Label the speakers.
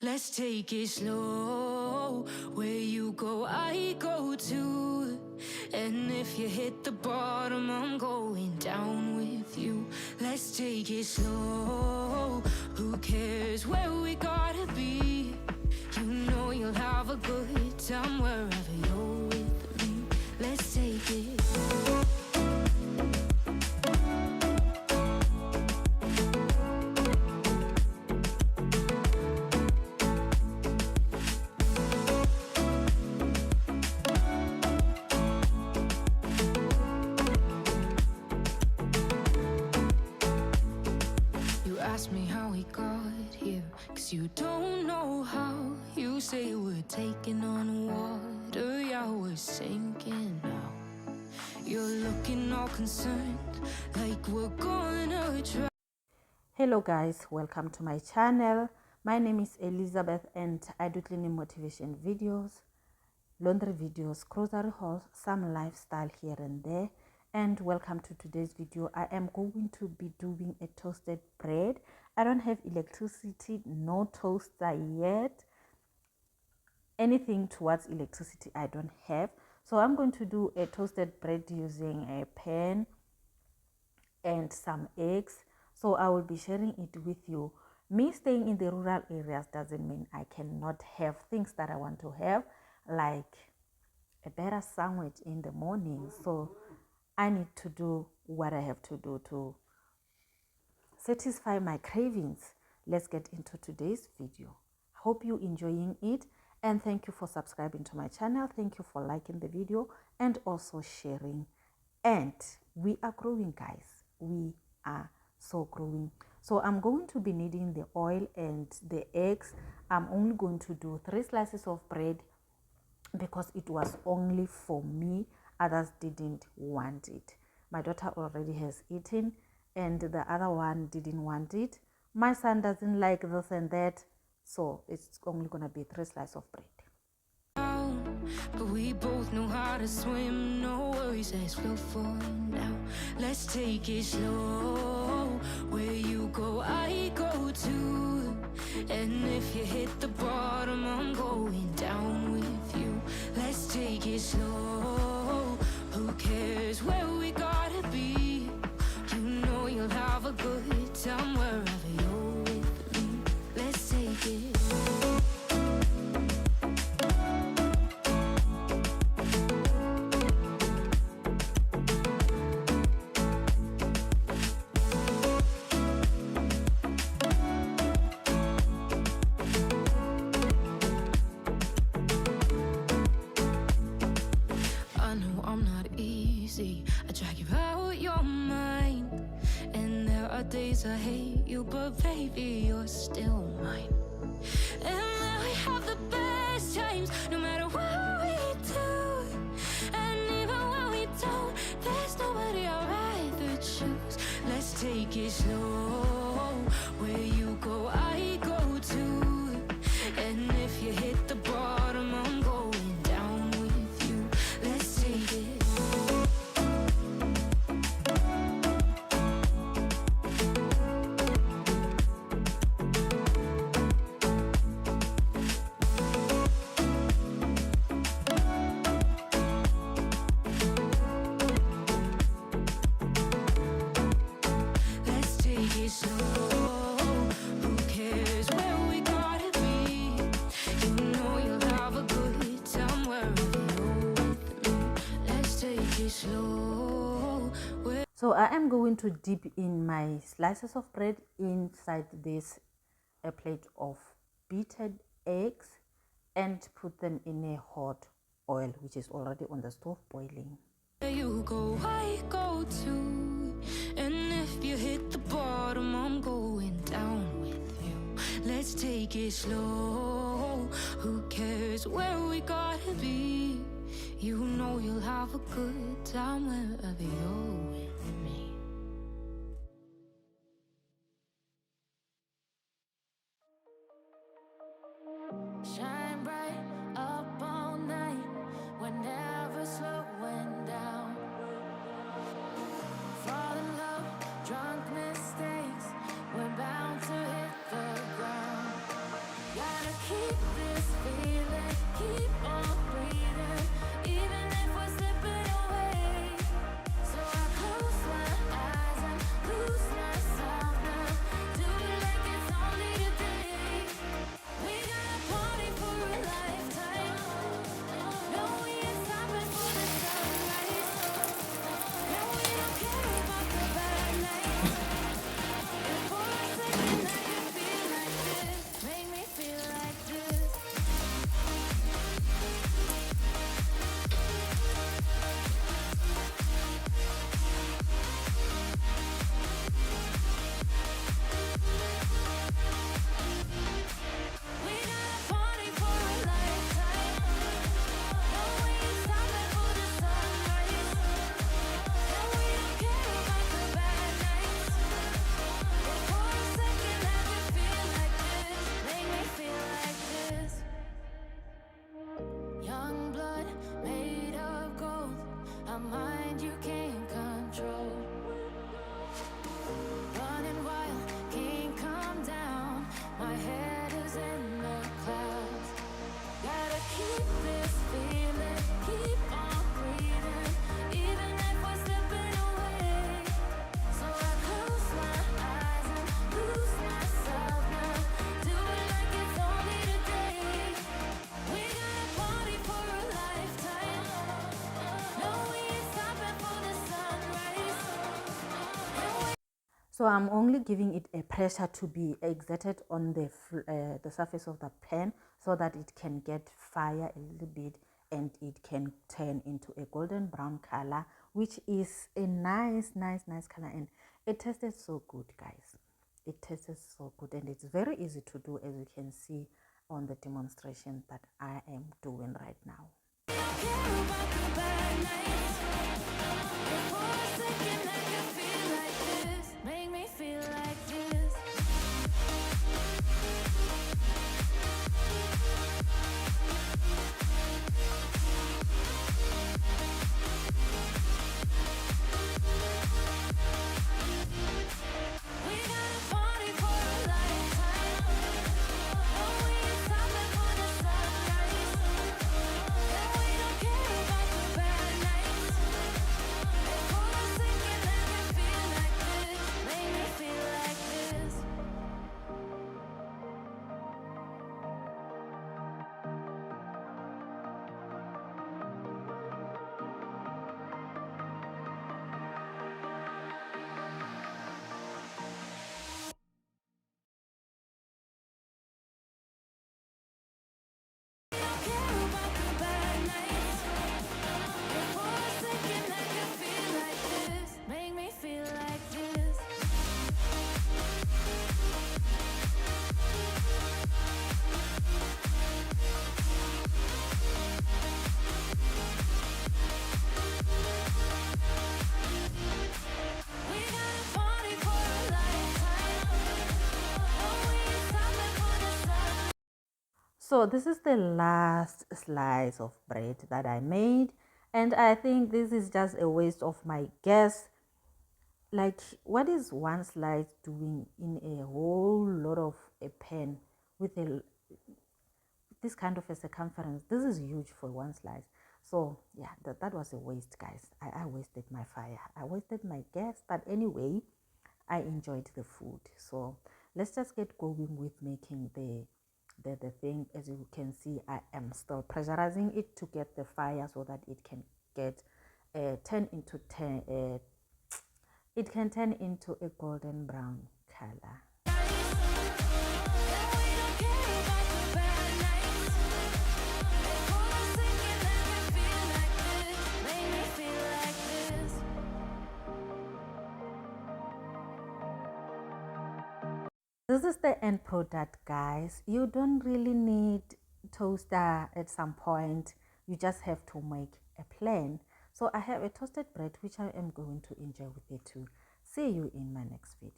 Speaker 1: Let's take it slow. Where you go, I go too. And if you hit the bottom, I'm going down with you. Let's take it slow. Who cares where we gotta be? You know you'll have a good time wherever you're with me. Let's take it. Ask me how we got here, 'cause you don't know how. You say we're taking on water, yeah, we're sinking now. You're looking all concerned, like we're gonna try.
Speaker 2: Hello guys, welcome to my channel. My name is Elizabeth and I do cleaning motivation videos, laundry videos, grocery hauls, some lifestyle here and there. And welcome to today's video. I am going to be doing a toasted bread. I don't have electricity, no toaster yet. Anything towards electricity I don't have. So I'm going to do a toasted bread using a pan and some eggs. So I will be sharing it with you. Me staying in the rural areas doesn't mean I cannot have things that I want to have, like a better sandwich in the morning. So I need to do what I have to do to satisfy my cravings. Let's get into today's video. Hope you enjoying it, and thank you for subscribing to my channel. Thank you for liking the video and also sharing. And we are growing, guys. We are so growing. So I'm going to be needing the oil and the eggs. I'm only going to do 3 slices of bread because it was only for me. Others didn't want it. My daughter already has eaten and the other one didn't want it. My son doesn't like this and that, so it's only gonna be 3 slices of bread.
Speaker 1: But we both know how to swim, no worries as we'll fall now. Let's take it slow. Where you go, I go too. And if you hit the bottom, I'm going down with you. Let's take it slow. Who cares where we gotta be? You know you'll have a good time wherever you're with me. Let's take it. I drag you out your mind, and there are days I hate you, but baby, you're still mine. And then we have the best times, no matter what we do. And even when we don't, there's nobody I'd rather choose. Let's take it slow. Where you go, I go too. And if you hit the bottom, I'm going down with you. Let's take it.
Speaker 2: So I am going to dip in my slices of bread inside this a plate of beaten eggs and put them in a hot oil which is already on the stove boiling.
Speaker 1: You go, I go too. And if you hit the bottom, I'm going down with you. Let's take it slow. Who cares where we gotta be? You know you'll have a good time wherever you're with me. Shine bright up all night, we're never slowing down. Fall in love, drunk mistakes, we're bound to hit the ground. Gotta keep this feeling, keep on breathing, even if we're slipping away. So I close my eyes and lose myself now. Do it like it's only today. We got a party for a lifetime. No, we ain't stopping for the sunrise. And we don't care about the bad nights. And for a second I can feel like this. Make me feel like this. We got a party for a lifetime. No, we ain't stopping for the sunrise. And we don't care about the bad nights. And for a second I can feel like this. Make me feel like this. Young blood made of gold. A mind you can't control. Running wild, can't come down. My head is in the clouds. Gotta keep this feeling, keep on breathing, even if we're slipping away. So I close my eyes and lose myself now. Do it like it's only today. We got a party for a lifetime. No, we ain't stopping for the sunrise.
Speaker 2: So I'm only giving it a pressure to be exerted on the surface of the pan so that it can get fire a little bit and it can turn into a golden brown color, which is a nice color, and it tasted so good, guys. It tasted so good, and it's very easy to do, as you can see on the demonstration that I am doing right now.
Speaker 1: Care about the bad nights. And for a second I can feel like this. Make me feel like this. We got a party for a lifetime. No, we ain't stopping for the sunrise. And we don't care about the bad nights. And for a second I can feel like this. Make me feel like this. Care about the bad nights. And for a second I can feel like this. Make me feel like this. We got a party for a lifetime. No, we ain't stopping for the sun.
Speaker 2: So this is the last slice of bread that I made, and I think this is just a waste of my gas. Like, what is one slice doing in a whole lot of a pan with this kind of a circumference? This is huge for one slice. So yeah, that was a waste, guys. I wasted my fire, I wasted my gas, but anyway, I enjoyed the food. So let's just get going with making the thing. As you can see, I am still pressurizing it to get the fire so that it can get it can turn into a golden brown color.
Speaker 1: And we don't care about the bad nights. And for a second I can feel like this. Make me feel like this.
Speaker 2: This is the end product, guys. You don't really need toaster at some point. You just have to make a plan. So I have a toasted bread which I am going to enjoy with you too. See you in my next video.